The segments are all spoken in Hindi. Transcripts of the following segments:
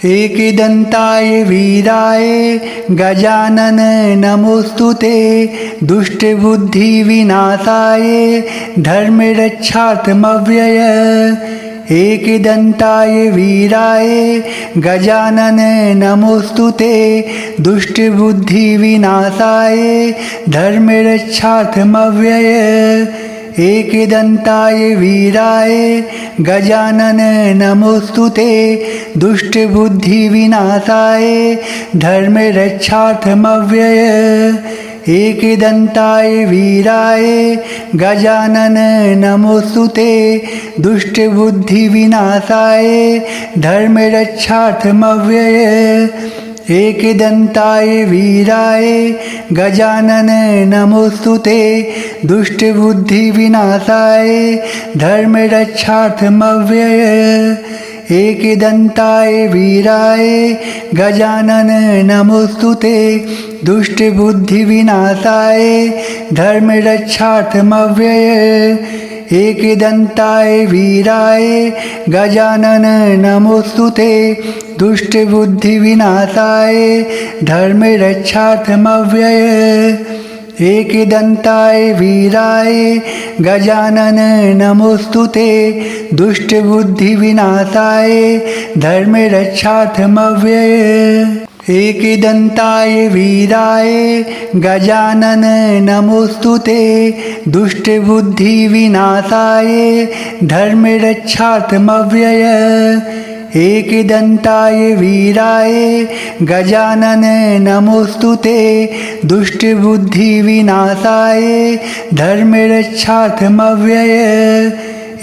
एकदन्ताय वीराय गजानन नमोस्तुते दुष्टबुद्धिविनाशाय धर्मरक्षार्थमव्यय। एकदन्ताय वीराय गजानन नमोस्तुते दुष्टबुद्धिविनाशाय धर्मरक्षार्थमव्यय। एकदन्ताय वीराय गजानन नमोस्तुते दुष्टबुद्धिविनाशाय धर्मरक्षार्थमव्यय। एकदन्ताय वीराय गजानन नमोस्तुते दुष्टबुद्धिविनाशाय धर्मरक्षार्थमव्यय। एकदन्ताय वीराय गजानन नमोस्तुते दुष्टबुद्धिविनाशाय धर्मरक्षार्थमव्यय। एकदन्ताय वीराय गजानन नमोस्तुते दुष्टबुद्धिविनाशाय धर्मरक्षार्थमव्यय। एकदन्ताय वीराय गजानन नमोस्तुते दुष्टबुद्धिविनाशाय धर्मरक्षार्थमव्यय। एकदन्ताय वीराय गजानन नमोस्तुते दुष्टबुद्धिविनाशाय धर्मरक्षार्थमव्यय। एकदन्ताय वीराय गजानन नमोस्तुते दुष्टबुद्धिविनाशाय धर्मरक्षार्थमव्यय। एकदन्ताय वीराय गजानन नमोस्तुते दुष्टबुद्धिविनाशाय धर्मरक्षार्थमव्यय।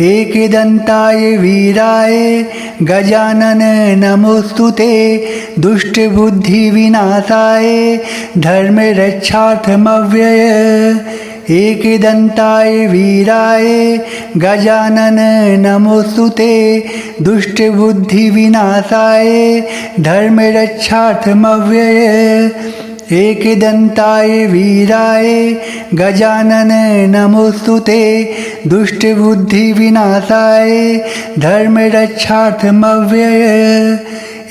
एकदन्ताय वीराय गजानन नमोस्तुते दुष्टबुद्धिविनाशाय धर्मरक्षार्थमव्यय। एकदन्ताय वीराय गजानन नमोस्तुते दुष्टबुद्धिविनाशाय धर्मरक्षार्थमव्यय। एकदन्ताय वीराय गजानन नमोस्तुते दुष्टबुद्धिविनाशाय धर्मरक्षार्थमव्यय।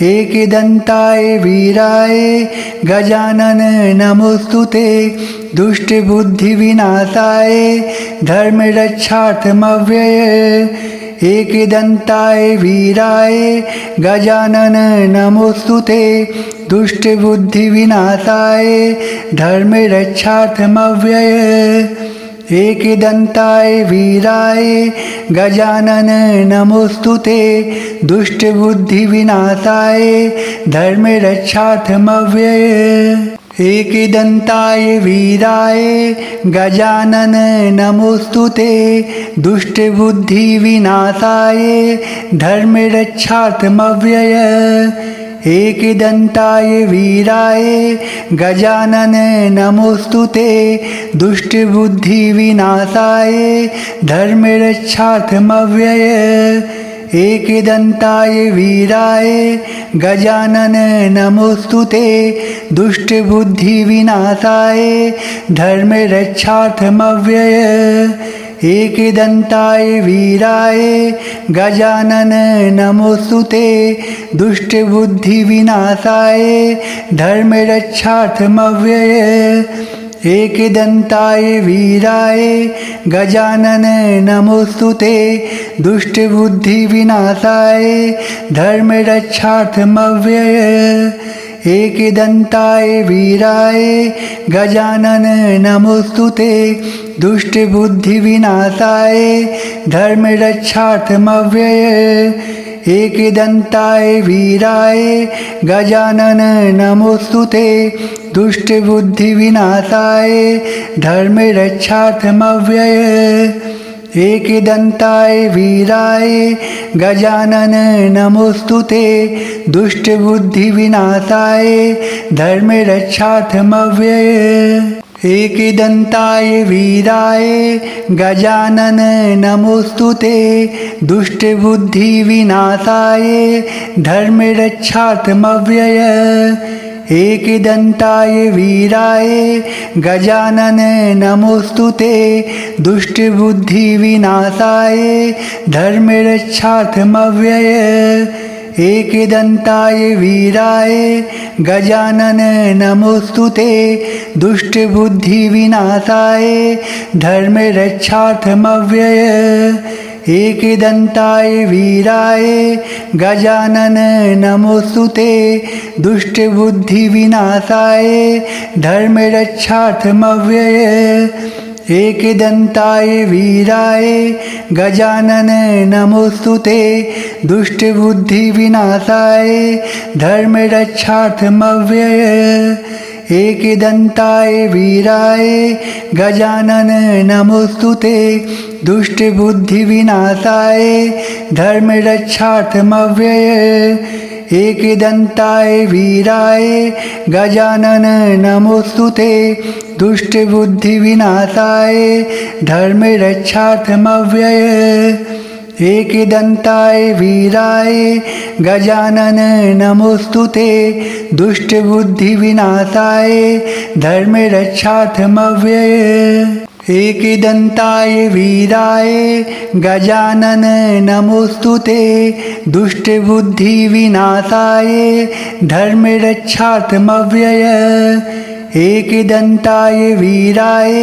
एकदन्ताय वीराय गजानन नमोस्तुते दुष्टबुद्धिविनाशाय धर्मरक्षार्थमव्यय। एकदन्ताय वीराय गजानन नमोस्तुते दुष्टबुद्धिविनाशाय धर्मरक्षार्थमव्यय। एकदन्ताय वीराय गजानन नमोस्तुते दुष्टबुद्धिविनाशाय धर्मरक्षार्थमव्यय। एकदन्ताय वीराय गजानन नमोस्तुते दुष्टबुद्धिविनाशाय धर्मरक्षार्थमव्यय। एकदन्ताय वीराय गजानन नमोस्तुते दुष्टबुद्धिविनाशाय धर्मरक्षार्थमव्यय। एकदन्ताय वीराय गजानन नमोस्तुते दुष्टबुद्धिविनाशाय धर्मरक्षार्थमव्यय। एकदन्ताय वीराय गजानन नमोस्तुते दुष्टबुद्धिविनाशाय धर्मरक्षार्थमव्यय। एकदन्ताय वीराय गजानन नमोस्तुते दुष्टबुद्धिविनाशाय धर्मरक्षार्थमव्यय। एकदन्ताय वीराय गजानन नमोस्तुते दुष्टबुद्धिविनाशाय धर्मरक्षार्थमव्यय। एकदन्ताय वीराय गजानन नमोस्तुते दुष्टबुद्धिविनाशाय धर्मरक्षार्थमव्यय। एकदन्ताय वीराय गजानन नमोस्तुते दुष्टबुद्धिविनाशाय धर्मरक्षार्थमव्यय। एकदन्ताय वीराय गजानन नमोस्तुते दुष्टबुद्धिविनाशाय धर्मरक्षार्थमव्यय। एकदन्ताय वीराय गजानन नमोस्तुते दुष्टबुद्धिविनाशाय धर्मरक्षार्थमव्यय। एकदन्ताय वीराय गजानन नमोस्तुते दुष्टबुद्धिविनाशाय धर्मरक्षार्थमव्यय एकदन्ताय वीराय गजानन नमोस्तुते दुष्टबुद्धिविनाशाय धर्मरक्षार्थमव्यय एकदन्ताय वीराय गजानन नमोस्तुते दुष्टबुद्धिविनाशाय धर्मरक्षार्थमव्यय एकदन्ताय वीराय गजानन नमोस्तुते दुष्टबुद्धिविनाशाय धर्मरक्षार्थमव्यय एकदन्ताय वीराय गजानन नमोस्तुते दुष्टबुद्धिविनाशाय धर्मरक्षार्थमव्यय एकदन्ताय वीराय गजानन नमोस्तुते दुष्टबुद्धिविनाशाय धर्मरक्षार्थमव्यय एकदन्ताय वीराय गजानन नमोस्तुते दुष्टबुद्धिविनाशाय धर्मरक्षार्थमव्यय एकदन्ताय वीराय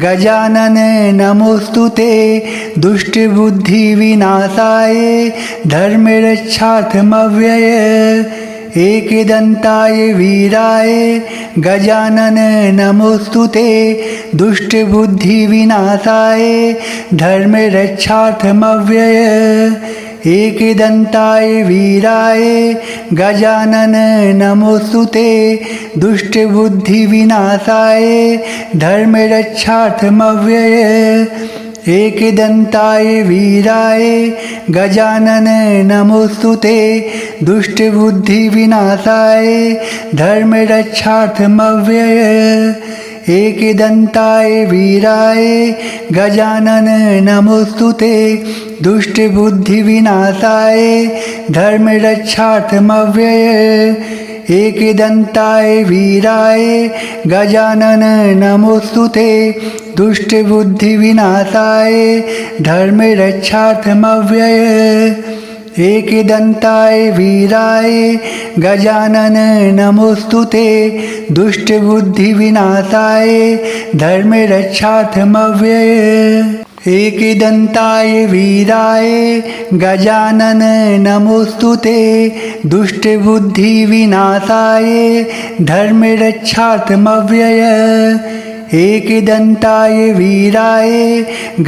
गजानन नमोस्तुते दुष्टबुद्धिविनाशाय धर्मरक्षार्थमव्यय एकदन्ताय वीराय गजानन नमोस्तुते दुष्टबुद्धिविनाशाय धर्मरक्षार्थमव्यय एकदन्ताय वीराय गजानन नमोस्तुते दुष्टबुद्धिविनाशाय धर्मरक्षार्थमव्यय एकदन्ताय वीराय गजानन नमोस्तुते दुष्टबुद्धिविनाशाय धर्मरक्षार्थमव्यय एकदन्ताय वीराय गजानन नमोस्तुते दुष्टबुद्धिविनाशाय धर्मरक्षार्थमव्यय एकदन्ताय वीराय गजानन नमोस्तुते दुष्टबुद्धिविनाशाय धर्मरक्षार्थमव्यय एकदन्ताय वीराय गजानन नमोस्तुते दुष्टबुद्धिविनाशाय धर्मरक्षार्थमव्यय एकदन्ताय वीराय गजानन नमोस्तुते दुष्टबुद्धिविनाशाय धर्मरक्षार्थमव्यय एकदन्ताय वीराय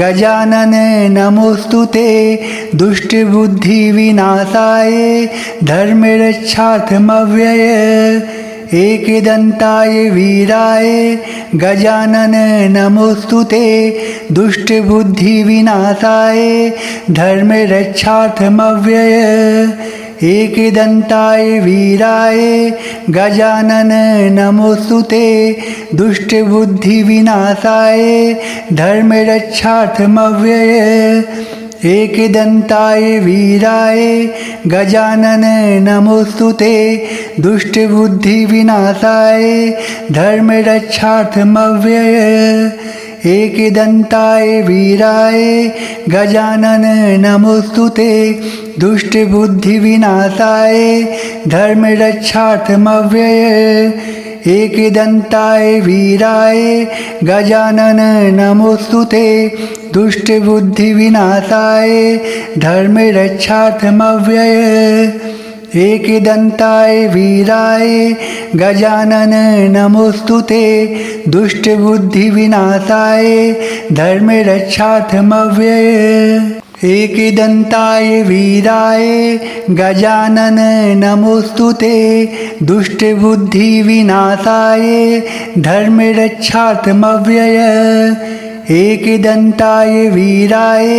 गजानन नमोस्तुते दुष्टबुद्धिविनाशाय धर्मरक्षार्थमव्यय एकदन्ताय वीराय गजानन नमोस्तुते दुष्टबुद्धिविनाशाय धर्मरक्षार्थमव्यय एकदन्ताय वीराय गजानन नमोस्तुते दुष्टबुद्धिविनाशाय धर्मरक्षार्थमव्यय एकदन्ताय वीराय गजानन नमोस्तुते दुष्टबुद्धिविनाशाय धर्मरक्षार्थमव्यय एकदन्ताय वीराय गजानन नमोस्तुते दुष्टबुद्धिविनाशाय धर्मरक्षार्थमव्यय एकदन्ताय वीराय गजानन नमोस्तुते दुष्टबुद्धिविनाशाय धर्मरक्षार्थमव्यय एकदन्ताय वीराय गजानन नमोस्तुते दुष्टबुद्धिविनाशाय धर्मरक्षार्थमव्यय एकदन्ताय वीराय गजानन नमोस्तुते दुष्टबुद्धिविनाशाय धर्मरक्षार्थमव्यय एकदन्ताय वीराय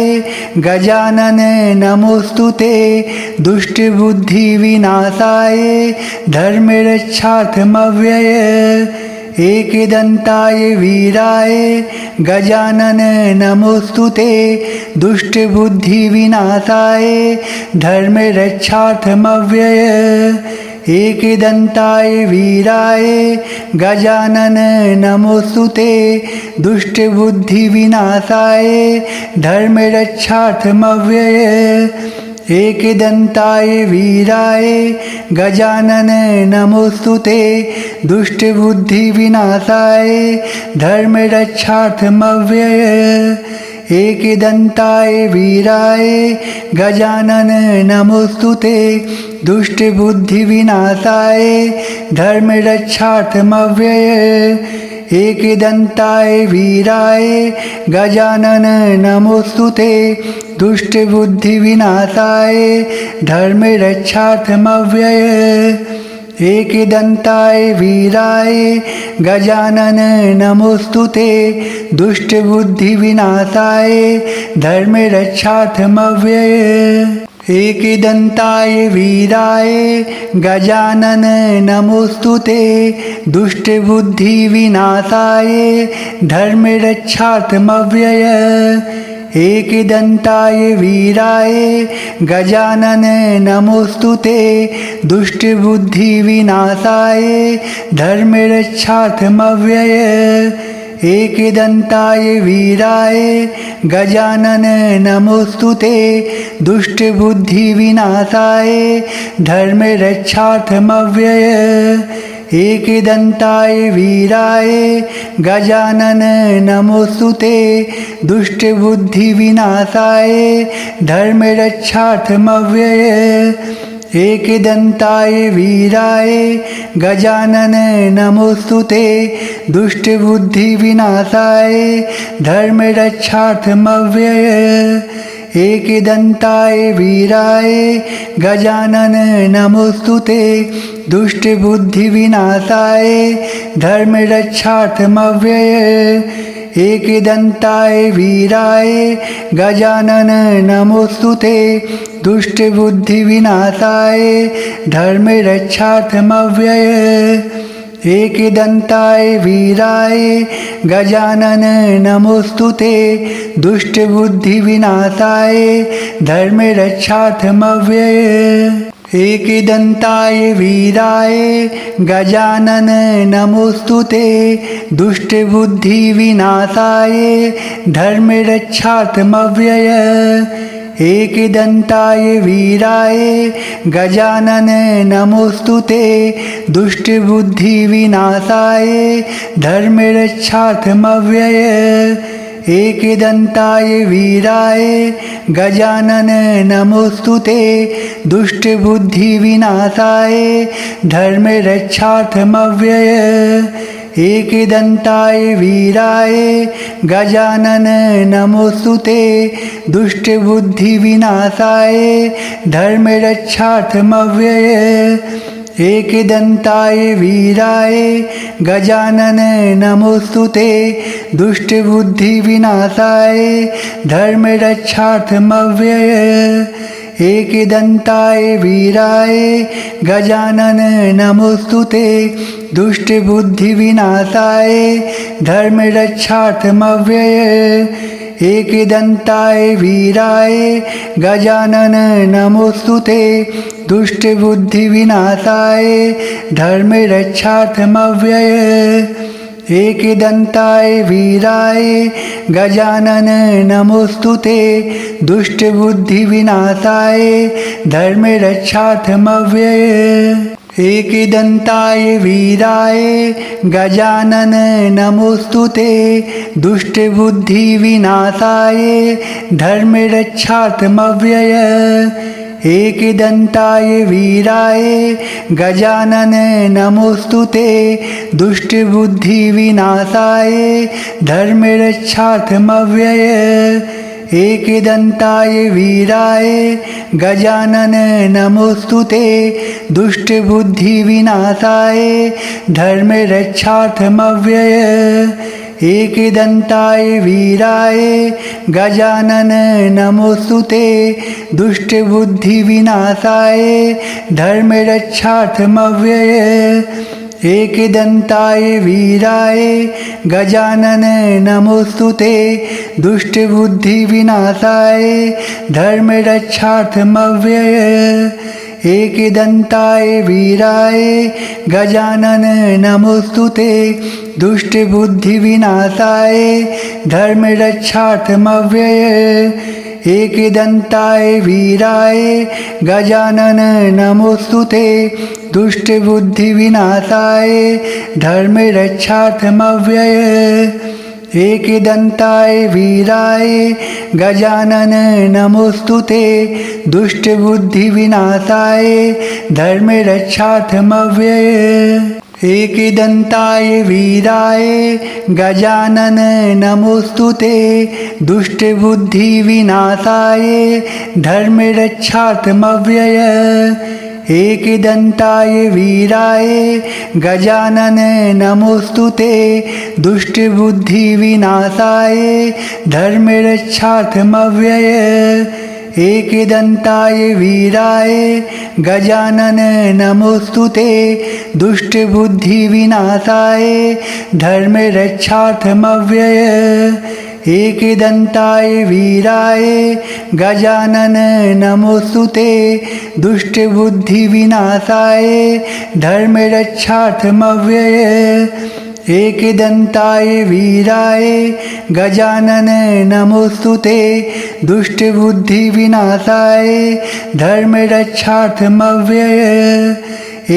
गजानन नमोस्तुते दुष्टबुद्धिविनाशाय धर्मरक्षार्थमव्यय एकदन्ताय वीराय गजानन नमोस्तुते दुष्टबुद्धिविनाशाय धर्मरक्षार्थमव्यय एकदन्ताय वीराय गजानन नमोस्तुते दुष्टबुद्धिविनाशाय धर्मरक्षार्थमव्यय एकदन्ताय वीराय गजानन नमोस्तुते दुष्टबुद्धिविनाशाय धर्मरक्षार्थमव्यय एकदन्ताय वीराय गजानन नमोस्तुते दुष्टबुद्धिविनाशाय धर्मरक्षार्थमव्यय एकदन्ताय वीराय गजानन नमोस्तुते दुष्टबुद्धिविनाशाय धर्मरक्षार्थमव्यय एकदन्ताय वीराय गजानन नमोस्तुते दुष्टबुद्धिविनाशाय धर्मरक्षार्थमव्यय एकदन्ताय वीराय गजानन नमोस्तुते दुष्टबुद्धिविनाशाय धर्मरक्षार्थमव्यय एकदन्ताय वीराय गजानन नमोस्तुते दुष्टबुद्धिविनाशाय धर्मरक्षार्थमव्यय एकदन्ताय वीराय गजानन नमोस्तुते दुष्टबुद्धिविनाशाय धर्मरक्षार्थमव्यय एकदन्ताय वीराय गजानन नमोस्तुते दुष्टबुद्धिविनाशाय धर्मरक्षार्थमव्यय एकदन्ताय वीराय गजानन नमोस्तुते दुष्टबुद्धिविनाशाय धर्मरक्षार्थमव्यय एकदन्ताय वीराय गजानन नमोस्तुते दुष्टबुद्धिविनाशाय धर्मरक्षार्थमव्यय एकदन्ताय वीराय गजानन नमोस्तुते दुष्टबुद्धिविनाशाय धर्मरक्षार्थमव्यय एकदन्ताय वीराय गजानन नमोस्तुते दुष्टबुद्धिविनाशाय धर्मरक्षार्थमव्यय एकदन्ताय वीराय गजानन नमोस्तुते दुष्टबुद्धिविनाशाय धर्मरक्षार्थमव्यय एकदन्ताय वीराय गजानन नमोस्तुते दुष्टबुद्धिविनाशाय धर्मरक्षार्थमव्यय एकदन्ताय वीराय गजानन नमोस्तुते दुष्टबुद्धिविनाशाय धर्मरक्षार्थमव्यय एकदन्ताय वीराय गजानन नमोस्तुते दुष्टबुद्धिविनाशाय धर्मरक्षार्थमव्यय एकदन्ताय वीराय गजानन नमोस्तुते दुष्टबुद्धिविनाशाय धर्मरक्षार्थमव्यय एकदन्ताय वीराय गजानन नमोस्तुते दुष्टबुद्धिविनाशाय धर्मरक्षार्थमव्यय एकदन्ताय वीराय गजानन नमोस्तुते दुष्टबुद्धिविनाशाय धर्मरक्षार्थमव्यय एकदन्ताय वीराय गजानन नमोस्तुते दुष्टबुद्धिविनाशाय धर्मरक्षार्थमव्यय एकदन्ताय वीराय गजानन नमोस्तुते दुष्टबुद्धिविनाशाय धर्मरक्षार्थमव्यय एकदन्ताय वीराय गजानन नमोस्तुते दुष्टबुद्धिविनाशाय धर्मरक्षार्थमव्यय एकदन्ताय वीराय गजानन नमोस्तुते दुष्टबुद्धिविनाशाय धर्मरक्षार्थमव्यय एकदन्ताय वीराय गजानन नमोस्तुते दुष्टबुद्धिविनाशाय धर्मरक्षार्थमव्यय एकदन्ताय वीराय गजानन नमोस्तुते दुष्टबुद्धिविनाशाय धर्मरक्षार्थमव्यय एकदन्ताय वीराय गजानन नमोस्तुते दुष्टबुद्धिविनाशाय धर्मरक्षार्थमव्यये एकदन्ताय वीराय गजानन नमोस्तुते दुष्टबुद्धिविनाशाय धर्मरक्षार्थमव्यये एकदन्ताय वीराय गजानन नमोस्तुते दुष्टबुद्धिविनाशाय धर्मरक्षार्थमव्यये एकदन्ताय वीराय गजानन नमोस्तुते दुष्टबुद्धिविनाशाय धर्मरक्षार्थमव्यये एकदन्ताय वीराय गजानन नमोस्तुते दुष्टबुद्धिविनाशाय धर्मरक्षार्थमव्यये एकदन्ताय वीराय गजानन नमोस्तुते दुष्टबुद्धिविनाशाय धर्मरक्षार्थमव्यये एकदन्ताय वीराय गजानन नमोस्तुते दुष्टबुद्धिविनाशाय धर्मरक्षार्थमव्यये एकदन्ताय वीराय गजानन नमोस्तुते दुष्टबुद्धिविनाशाय धर्मरक्षार्थमव्यये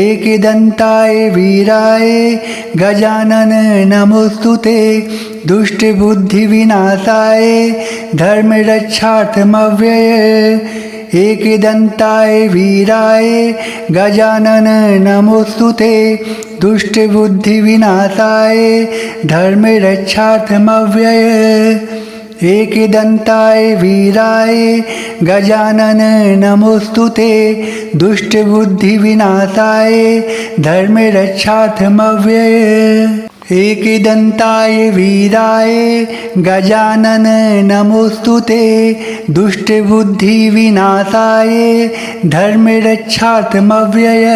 एकदन्ताय वीराय गजानन नमोस्तुते दुष्टबुद्धिविनाशाय धर्मरक्षार्थमव्यये एकदन्ताय वीराय गजानन नमोस्तुते दुष्टबुद्धिविनाशाय धर्मरक्षार्थमव्यये एकदन्ताय वीराय गजानन नमोस्तुते दुष्टबुद्धिविनाशाय धर्मरक्षार्थमव्यये एकदन्ताय वीराय गजानन नमोस्तुते दुष्टबुद्धिविनाशाय धर्मरक्षार्थमव्यये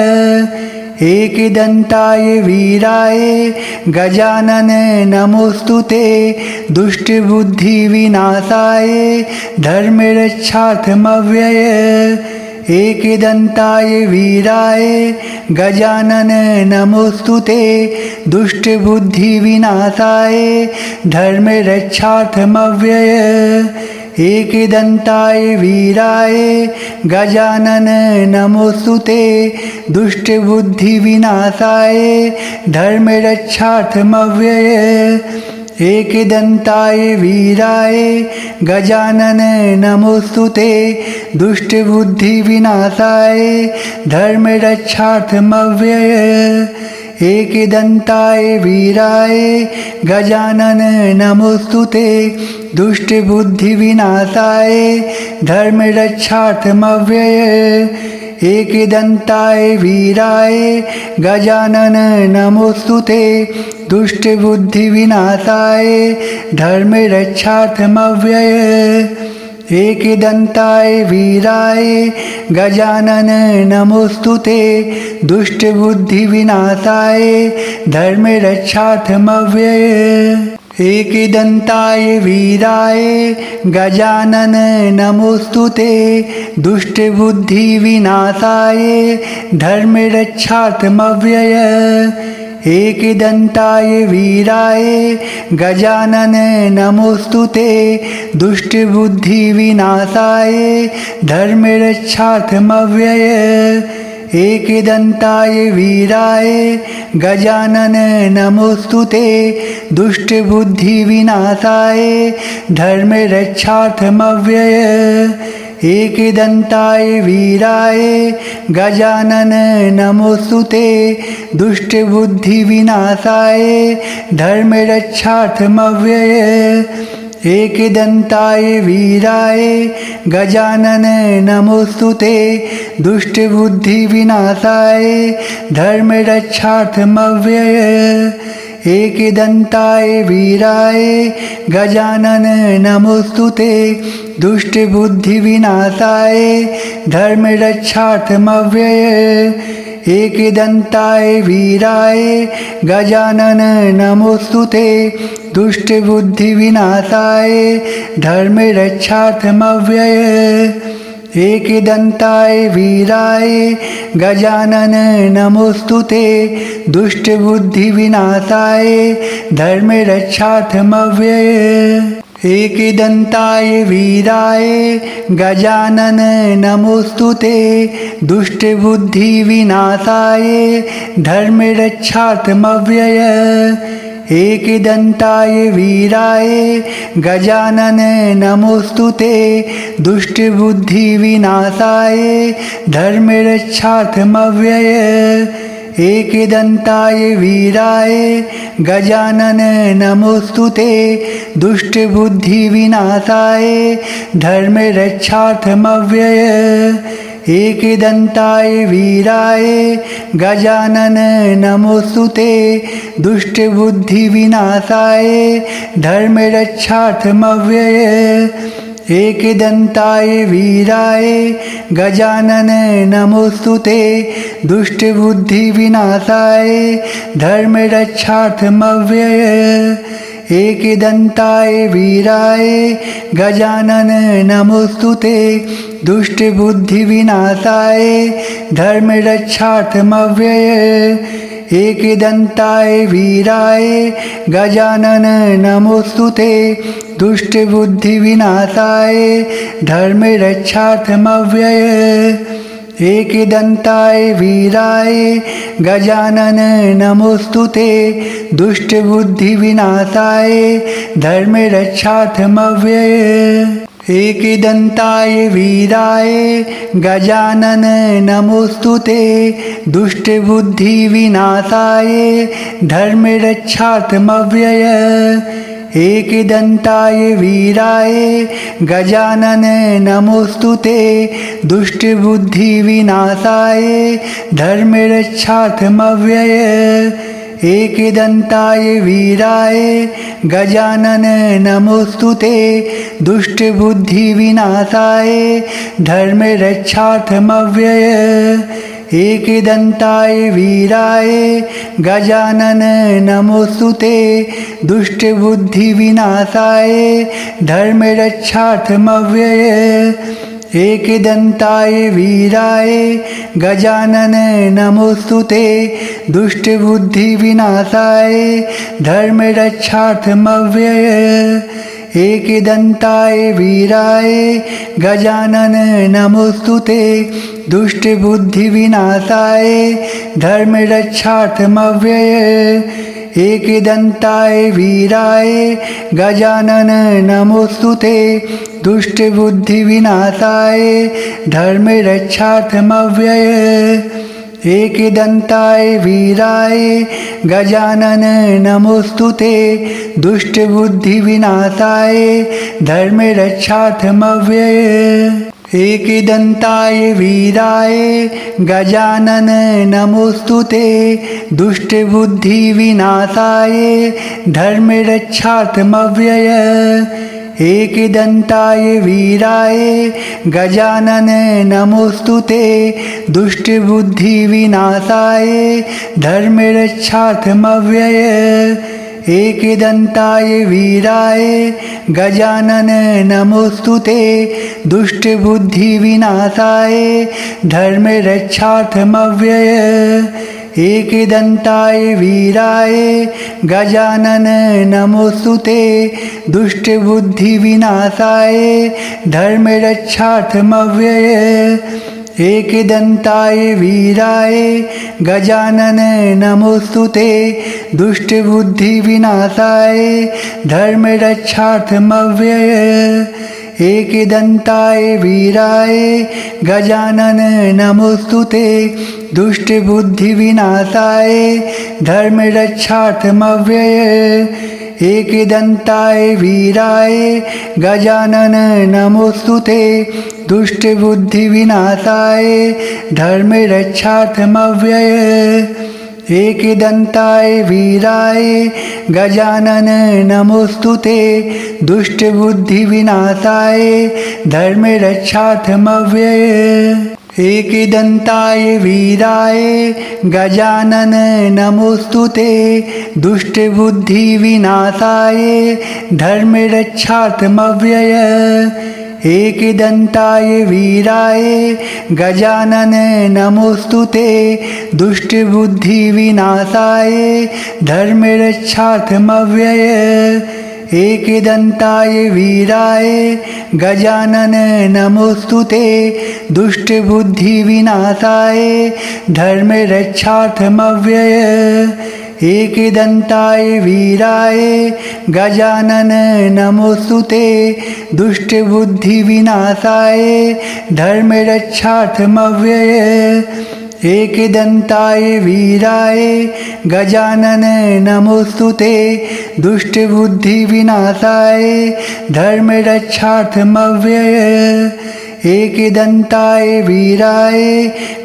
एकदन्ताय वीराय गजानन नमोस्तुते दुष्टबुद्धिविनाशाय धर्मरक्षार्थमव्यये एकदन्ताय वीराय गजानन नमोस्तुते दुष्टबुद्धिविनाशाय धर्मरक्षार्थमव्यये एकदन्ताय वीराय गजानन नमोस्तुते दुष्टबुद्धिविनाशाय धर्मरक्षार्थमव्यये एकदन्ताय वीराय गजानन नमोस्तुते दुष्टबुद्धिविनाशाय धर्मरक्षार्थमव्यये एकदन्ताय वीराय गजानन नमोस्तुते दुष्टबुद्धिविनाशाय धर्मरक्षार्थमव्यये एकदन्ताय वीराय गजानन नमोस्तुते दुष्टबुद्धिविनाशाय धर्मरक्षार्थमव्यये एकदन्ताय वीराय गजानन नमोस्तुते दुष्टबुद्धिविनाशाय धर्मरक्षार्थमव्यये एकदन्ताय वीराय गजानन नमोस्तुते दुष्टबुद्धिविनाशाय धर्मरक्षार्थमव्यये एकदन्ताय वीराय गजानन नमोस्तुते दुष्टबुद्धिविनाशाय धर्मरक्षार्थमव्यये एकदन्ताय वीराय गजानन नमोस्तुते दुष्टबुद्धिविनाशाय धर्मरक्षार्थमव्यये एकदन्ताय वीराय गजानन नमोस्तुते दुष्टबुद्धिविनाशाय धर्मरक्षार्थमव्यये एकदन्ताय वीराय गजानन नमोस्तुते दुष्टबुद्धिविनाशाय धर्मरक्षार्थमव्यये एकदन्ताय वीराय गजानन नमोस्तुते दुष्टबुद्धिविनाशाय धर्मरक्षार्थमव्यये एकदन्ताय वीराय गजानन नमोस्तुते दुष्टबुद्धिविनाशाय धर्मरक्षार्थमव्यये एकदन्ताय वीराय गजानन नमोस्तुते दुष्टबुद्धिविनाशाय धर्मरक्षार्थमव्यय एकदन्ताय वीराय गजानन नमोस्तुते दुष्टबुद्धिविनाशाय धर्मरक्षार्थमव्यय एकदन्ताय वीराय गजानन नमोस्तुते दुष्टबुद्धिविनाशाय धर्मरक्षार्थमव्यय एकदन्ताय वीराय गजानन नमोस्तुते दुष्टबुद्धिविनाशाय धर्मरक्षार्थमव्यय एकदन्ताय वीराय गजानन नमोस्तुते दुष्टबुद्धिविनाशाय धर्मरक्षार्थमव्यय एकदन्ताय वीराय गजानन नमोस्तुते दुष्टबुद्धिविनाशाय धर्मरक्षार्थमव्यय एकदन्ताय वीराय गजानन नमोस्तुते दुष्टबुद्धिविनाशाय धर्मरक्षार्थमव्यय एकदन्ताय वीराय गजानन नमोस्तुते दुष्टबुद्धिविनाशाय धर्मरक्षार्थमव्यय एकदन्ताय वीराय गजानन नमोस्तुते दुष्टबुद्धिविनाशाय धर्मरक्षार्थमव्यय एकदन्ताय वीराय गजानन नमोस्तुते दुष्टबुद्धिविनाशाय धर्मरक्षार्थमव्यय एकदन्ताय वीराय गजानन नमोस्तुते दुष्टबुद्धिविनाशाय धर्मरक्षार्थमव्यय एकदन्ताय वीराय गजानन नमोस्तुते दुष्टबुद्धिविनाशाय धर्मरक्षार्थमव्यय एकदन्ताय वीराय गजानन नमोस्तुते दुष्टबुद्धिविनाशाय धर्मरक्षार्थमव्यय एकदन्ताय वीराय गजानन नमोस्तुते दुष्टबुद्धिविनाशाय धर्मरक्षार्थमव्यय एकदन्ताय वीराय गजानन नमोस्तुते दुष्टबुद्धिविनाशाय धर्मरक्षार्थमव्यय एकदन्ताय वीराय गजानन नमोस्तुते दुष्टबुद्धिविनाशाय धर्मरक्षार्थमव्यय एकदन्ताय वीराय गजानन नमोस्तुते दुष्टबुद्धिविनाशाय धर्मरक्षार्थमव्यय एकदन्ताय वीराय गजानन नमोस्तुते दुष्टबुद्धिविनाशाय धर्मरक्षार्थमव्यय एकदन्ताय वीराय गजानन नमोस्तुते दुष्टबुद्धिविनाशाय धर्मरक्षार्थमव्यय एकदन्ताय वीराय गजानन नमोस्तुते दुष्टबुद्धिविनाशाय धर्मरक्षार्थमव्यय एकदन्ताय वीराय गजानन नमोस्तुते दुष्टबुद्धिविनाशाय धर्मरक्षार्थमव्यय एकदन्ताय वीराय गजानन नमोस्तुते दुष्टबुद्धिविनाशाय धर्मरक्षार्थमव्यय एकदन्ताय वीराय गजानन नमोस्तुते दुष्टबुद्धिविनाशाय धर्मरक्षार्थमव्यय एकदन्ताय वीराय गजानन नमोस्तुते दुष्टबुद्धिविनाशाय धर्मरक्षार्थमव्यय एकदन्ताय वीराय गजानन नमोस्तुते दुष्टबुद्धिविनाशाय धर्मरक्षार्थमव्यय एकदन्ताय वीराय गजानन नमोस्तुते दुष्टबुद्धिविनाशाय धर्मरक्षार्थमव्यय एकदन्ताय वीराय गजानन नमोस्तुते दुष्टबुद्धिविनाशाय धर्मरक्षार्थमव्यय एकदन्ताय वीराय गजानन नमोस्तुते दुष्टबुद्धिविनाशाय धर्मरक्षार्थमव्यय एकदन्ताय वीराय गजानन नमोस्तुते दुष्टबुद्धिविनाशाय धर्मरक्षार्थमव्यय एकदन्ताय वीराय गजानन नमोस्तुते दुष्टबुद्धिविनाशाय धर्मरक्षार्थमव्यय एकदन्ताय वीराय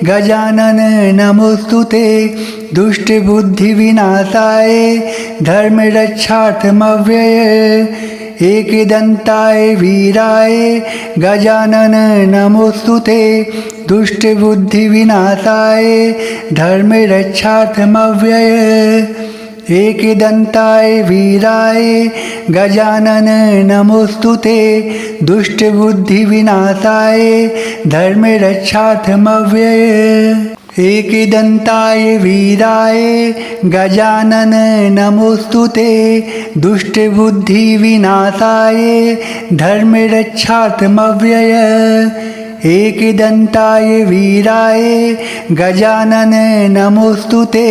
गजानन नमोस्तुते दुष्टबुद्धिविनाशाय धर्मरक्षार्थमव्यय एकदन्ताय वीराय गजानन नमोस्तुते दुष्टबुद्धिविनाशाय धर्मरक्षार्थमव्यय एकदन्ताय वीराय गजानन नमोस्तुते दुष्टबुद्धिविनाशाय धर्मरक्षार्थमव्यय एकदन्ताय वीराय गजानन नमोस्तुते दुष्टबुद्धिविनाशाय धर्मरक्षार्थमव्यय एकदन्ताय वीराय गजानन नमोस्तुते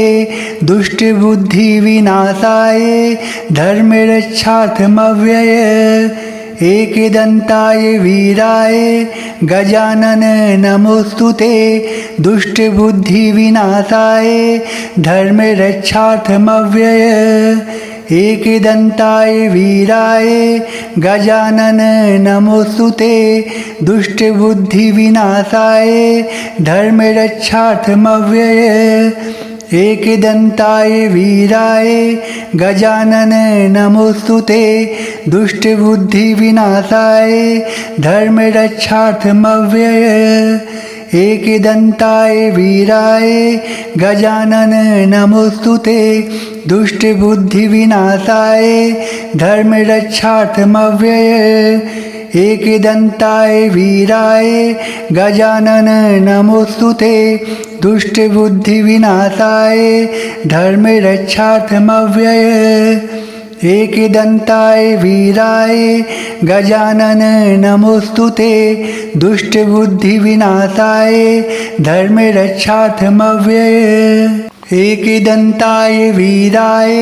दुष्टबुद्धिविनाशाय धर्मरक्षार्थमव्यय एकदन्ताय वीराय गजानन नमोस्तुते दुष्टबुद्धिविनाशाय धर्मरक्षार्थमव्यय एकदन्ताय वीराय गजानन नमोस्तुते दुष्टबुद्धिविनाशाय धर्मरक्षार्थमव्यय एकदन्ताय वीराय गजानन नमोस्तुते दुष्टबुद्धिविनाशाय धर्मरक्षार्थमव्यय एकदन्ताय वीराय गजानन नमोस्तुते दुष्टबुद्धिविनाशाय धर्मरक्षार्थमव्यय एकदन्ताय वीराय गजानन नमोस्तुते दुष्टबुद्धिविनाशाय धर्मरक्षार्थमव्यय एकदन्ताय वीराय गजानन नमोस्तुते दुष्टबुद्धिविनाशाय धर्मरक्षार्थमव्यय एकदन्ताय वीराय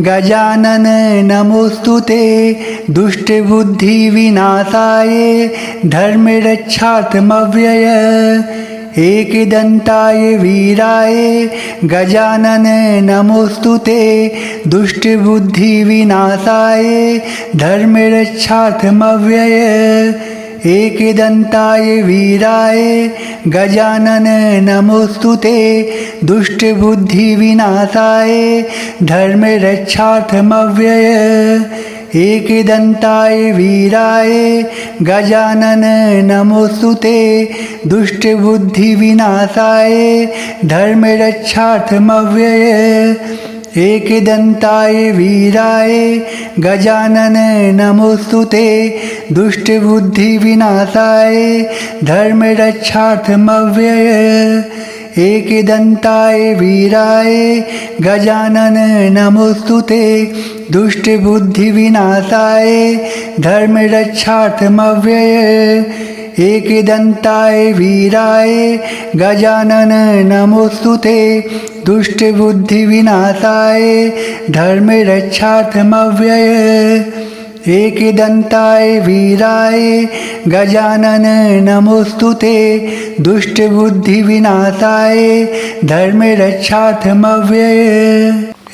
गजानन नमोस्तुते दुष्टबुद्धिविनाशाय धर्मरक्षार्थमव्यय एकदन्ताय वीराय गजानन नमोस्तुते दुष्टबुद्धिविनाशाय धर्मरक्षार्थमव्यय एकदन्ताय वीराय गजानन नमोस्तुते दुष्टबुद्धिविनाशाय धर्मरक्षार्थमव्यय एकदन्ताय वीराय गजानन नमोस्तुते दुष्टबुद्धिविनाशाय धर्मरक्षार्थमव्यय एकदन्ताय वीराय गजानन नमोस्तुते दुष्टबुद्धिविनाशाय धर्मरक्षार्थमव्यय एकदन्ताय वीराय गजानन नमोस्तुते दुष्टबुद्धिविनाशाय धर्मरक्षार्थमव्यय एकदन्ताय वीराय गजानन नमोस्तुते दुष्टबुद्धिविनाशाय धर्मरक्षार्थमव्यय एकदन्ताय वीराय गजानन नमोस्तुते दुष्टबुद्धिविनाशाय धर्मरक्षार्थमव्यय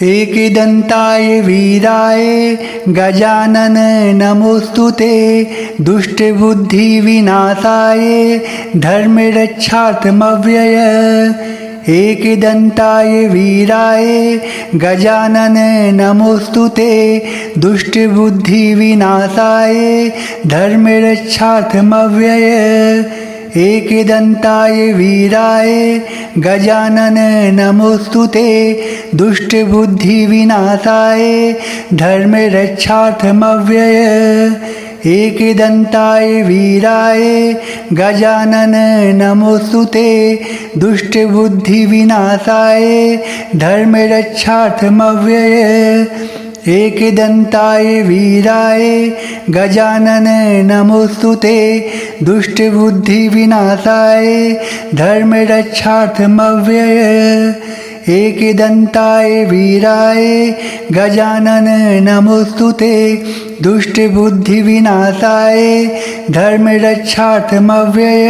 एकदन्ताय वीराय गजानन नमोस्तुते दुष्टबुद्धिविनाशाय धर्मरक्षार्थमव्यय एकदन्ताय वीराय गजानन नमोस्तुते दुष्टबुद्धिविनाशाय धर्मरक्षार्थमव्यय एकदन्ताय वीराय गजानन नमोस्तुते दुष्टबुद्धिविनाशाय धर्मरक्षार्थमव्यय एकदन्ताय वीराय गजानन नमोस्तुते दुष्टबुद्धिविनाशाय धर्मरक्षार्थमव्यय एकदन्ताय वीराय गजानन नमोस्तुते दुष्टबुद्धिविनाशाय धर्मरक्षार्थमव्यय एकदन्ताय वीराय गजानन नमोस्तुते दुष्टबुद्धिविनाशाय धर्मरक्षार्थमव्यय।